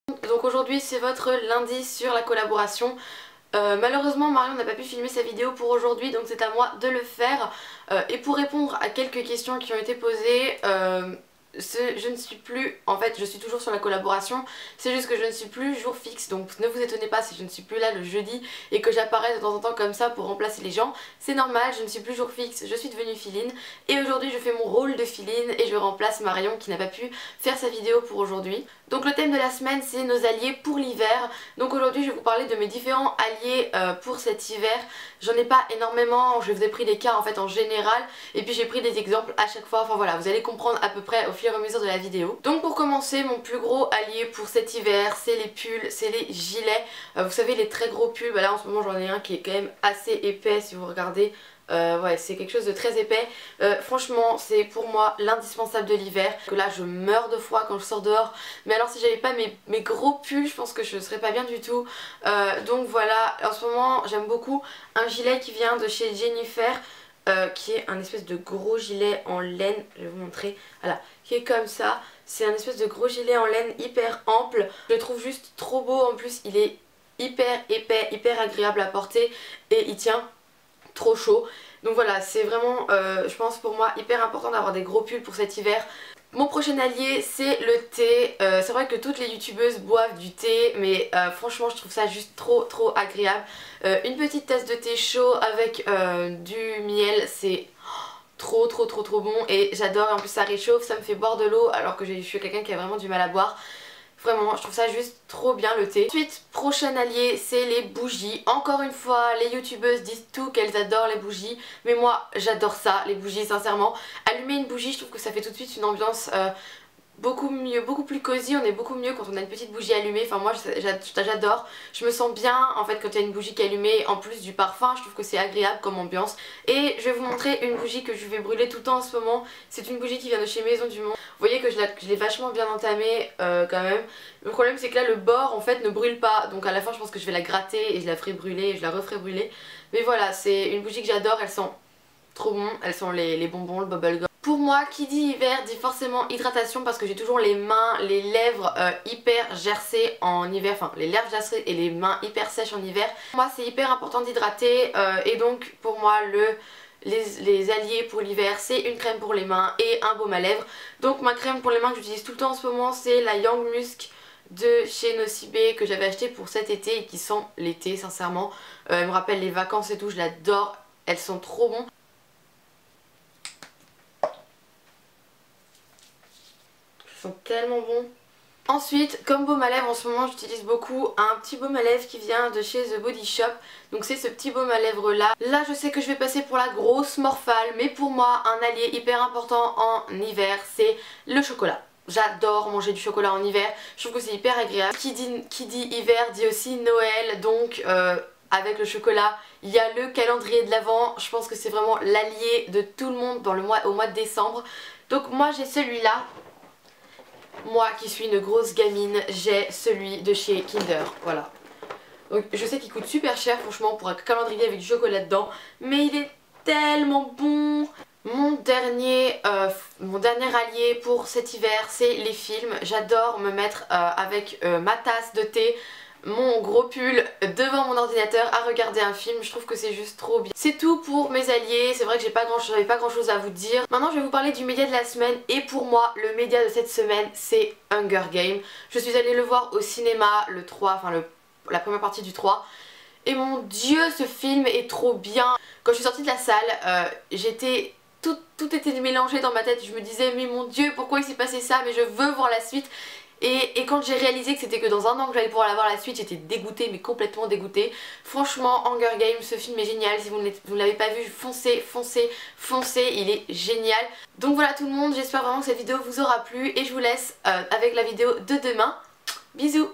Donc aujourd'hui c'est votre lundi sur la collaboration. Malheureusement Marion n'a pas pu filmer sa vidéo pour aujourd'hui, donc c'est à moi de le faire. Et pour répondre à quelques questions qui ont été posées, je ne suis plus, en fait je suis toujours sur la collaboration, c'est juste que je ne suis plus jour fixe, donc ne vous étonnez pas si je ne suis plus là le jeudi et que j'apparais de temps en temps comme ça pour remplacer les gens. C'est normal, je ne suis plus jour fixe, je suis devenue Philine et aujourd'hui je fais mon rôle de Philine et je remplace Marion qui n'a pas pu faire sa vidéo pour aujourd'hui. Donc le thème de la semaine c'est nos alliés pour l'hiver. Donc aujourd'hui je vais vous parler de mes différents alliés pour cet hiver. J'en ai pas énormément, je vous ai pris des cas en fait en général et puis j'ai pris des exemples à chaque fois. Enfin voilà, vous allez comprendre à peu près au fur et à mesure de la vidéo. Donc pour commencer, mon plus gros allié pour cet hiver c'est les pulls, c'est les gilets. Vous savez les très gros pulls, bah là en ce moment j'en ai un qui est quand même assez épais si vous regardez. Ouais, c'est quelque chose de très épais. Franchement c'est pour moi l'indispensable de l'hiver. Là je meurs de froid quand je sors dehors, mais alors si j'avais pas mes gros pulls je pense que je serais pas bien du tout. Donc voilà, en ce moment j'aime beaucoup un gilet qui vient de chez Jennifer, qui est un espèce de gros gilet en laine. Je vais vous montrer, voilà, qui est comme ça. C'est un espèce de gros gilet en laine hyper ample. Je le trouve juste trop beau, en plus il est hyper épais, hyper agréable à porter et il tient trop chaud. Donc voilà, c'est vraiment je pense pour moi hyper important d'avoir des gros pulls pour cet hiver. Mon prochain allié c'est le thé. C'est vrai que toutes les youtubeuses boivent du thé, mais franchement je trouve ça juste trop agréable. Une petite tasse de thé chaud avec du miel, c'est trop bon et j'adore. En plus ça réchauffe, ça me fait boire de l'eau alors que je suis quelqu'un qui a vraiment du mal à boire. Vraiment, je trouve ça juste trop bien le thé. Ensuite, prochain allié, c'est les bougies. Encore une fois, les youtubeuses disent tout qu'elles adorent les bougies. Mais moi, j'adore ça, les bougies, sincèrement. Allumer une bougie, je trouve que ça fait tout de suite une ambiance beaucoup mieux, beaucoup plus cosy. On est beaucoup mieux quand on a une petite bougie allumée. Enfin moi j'adore, je me sens bien en fait quand il y a une bougie qui est allumée. En plus du parfum, je trouve que c'est agréable comme ambiance. Et je vais vous montrer une bougie que je vais brûler tout le temps en ce moment. C'est une bougie qui vient de chez Maison du Monde. Vous voyez que je l'ai vachement bien entamée quand même. Le problème c'est que là le bord en fait ne brûle pas, donc à la fin je pense que je vais la gratter et je la ferai brûler et je la referai brûler. Mais voilà, c'est une bougie que j'adore, elles sont trop bon, elles sont les bonbons, le bubblegum. Pour moi, qui dit hiver dit forcément hydratation parce que j'ai toujours les mains, les lèvres hyper gercées en hiver, enfin les lèvres gercées et les mains hyper sèches en hiver. Pour moi c'est hyper important d'hydrater et donc pour moi les alliés pour l'hiver c'est une crème pour les mains et un baume à lèvres. Donc ma crème pour les mains que j'utilise tout le temps en ce moment c'est la Young Musk de chez Nocibé que j'avais acheté pour cet été et qui sent l'été sincèrement. Elle me rappelle les vacances et tout, je l'adore, elles sont trop bonnes. Sont tellement bons. Ensuite, comme baume à lèvres en ce moment j'utilise beaucoup un petit baume à lèvres qui vient de chez The Body Shop. Donc c'est ce petit baume à lèvres là. Là je sais que je vais passer pour la grosse morphale, mais pour moi un allié hyper important en hiver c'est le chocolat. J'adore manger du chocolat en hiver, je trouve que c'est hyper agréable. Qui dit hiver dit aussi Noël, donc avec le chocolat il y a le calendrier de l'Avent. Je pense que c'est vraiment l'allié de tout le monde dans au mois de décembre. Donc moi j'ai celui-là. Moi qui suis une grosse gamine, j'ai celui de chez Kinder, voilà. Donc je sais qu'il coûte super cher franchement pour un calendrier avec du chocolat dedans, mais il est tellement bon. Mon dernier allié pour cet hiver c'est les films. J'adore me mettre avec ma tasse de thé, mon gros pull devant mon ordinateur à regarder un film. Je trouve que c'est juste trop bien. C'est tout pour mes alliés, c'est vrai que j'avais pas grand chose à vous dire. Maintenant je vais vous parler du média de la semaine et pour moi le média de cette semaine c'est Hunger Games. Je suis allée le voir au cinéma le 3, enfin la première partie du 3. Et mon dieu ce film est trop bien. Quand je suis sortie de la salle j'étais... Tout était mélangé dans ma tête, je me disais mais mon dieu pourquoi il s'est passé ça, mais je veux voir la suite. Et quand j'ai réalisé que c'était que dans un an que j'allais pouvoir la voir la suite, j'étais dégoûtée, mais complètement dégoûtée. Franchement, Hunger Games, ce film est génial. Si vous ne l'avez pas vu, foncez, il est génial. Donc voilà tout le monde, j'espère vraiment que cette vidéo vous aura plu et je vous laisse avec la vidéo de demain. Bisous!